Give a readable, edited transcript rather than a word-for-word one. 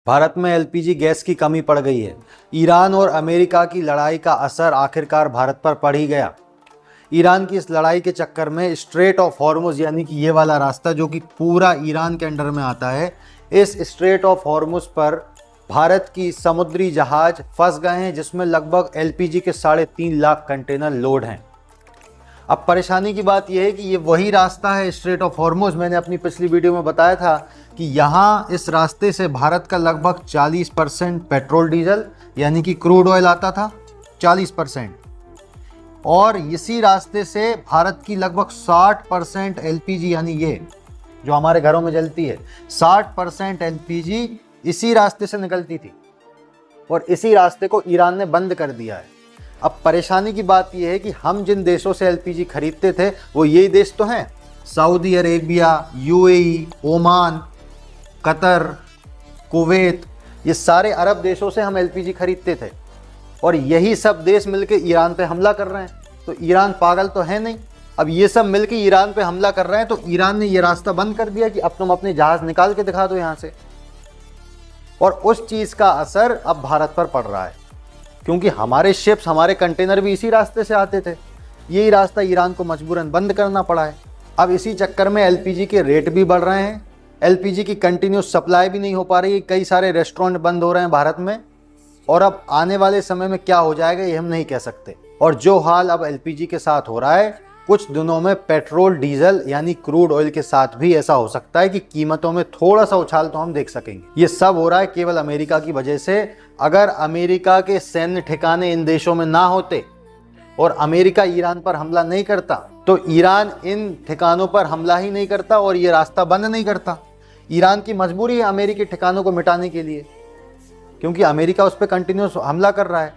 भारत में LPG gas की कमी पड़ गई है। ईरान और अमेरिका की लड़ाई का असर आखिरकार भारत पर पड़ ही गया। ईरान की इस लड़ाई के चक्कर में स्ट्रेट ऑफ हॉर्मुज यानी कि ये वाला रास्ता जो कि पूरा ईरान के अंडर में आता है, इस स्ट्रेट ऑफ हॉर्मुज पर भारत की समुद्री जहाज फंस गए हैं, जिसमें लगभग एलपीजी के 3.5 लाख कंटेनर लोड हैं। अब परेशानी की बात यह है कि ये वही रास्ता है स्ट्रेट ऑफ हॉर्मुज। मैंने अपनी पिछली वीडियो में बताया था कि यहाँ इस रास्ते से भारत का लगभग 40% पेट्रोल डीजल यानी कि क्रूड ऑयल आता था, 40%, और इसी रास्ते से भारत की लगभग 60% एलपीजी यानी ये जो हमारे घरों में जलती है, 60% एलपीजी इसी रास्ते से निकलती थी और इसी रास्ते को ईरान ने बंद कर दिया है। अब परेशानी की बात यह है कि हम जिन देशों से एलपीजी खरीदते थे वो यही देश तो हैं, Saudi Arabia, UAE, Oman, Qatar, Kuwait, ये सारे अरब देशों से हम एलपीजी खरीदते थे और यही सब देश मिलकर ईरान पे हमला कर रहे हैं। तो ईरान पागल तो है नहीं। अब ये सब मिलकर ईरान पे हमला कर रहे हैं तो ईरान ने ये रास्ता बंद कर दिया कि अब तुम अपने जहाज निकाल के दिखा दो यहाँ से, और उस चीज़ का असर अब भारत पर पड़ रहा है क्योंकि हमारे शिप्स, हमारे कंटेनर भी इसी रास्ते से आते थे। यही रास्ता ईरान को मजबूरन बंद करना पड़ा है। अब इसी चक्कर में एलपीजी के रेट भी बढ़ रहे हैं, एलपीजी की कंटिन्यूस सप्लाई भी नहीं हो पा रही है, कई सारे रेस्टोरेंट बंद हो रहे हैं भारत में, और अब आने वाले समय में क्या हो जाएगा ये हम नहीं कह सकते। और जो हाल अब एलपीजी के साथ हो रहा है, कुछ दिनों में पेट्रोल डीजल यानी क्रूड ऑयल के साथ भी ऐसा हो सकता है कि कीमतों में थोड़ा सा उछाल तो हम देख सकेंगे। ये सब हो रहा है केवल अमेरिका की वजह से। अगर अमेरिका के सैन्य ठिकाने इन देशों में ना होते और अमेरिका ईरान पर हमला नहीं करता तो ईरान इन ठिकानों पर हमला ही नहीं करता और ये रास्ता बंद नहीं करता। ईरान की मजबूरी है अमेरिकी ठिकानों को मिटाने के लिए क्योंकि अमेरिका उस पर कंटिन्यूस हमला कर रहा है।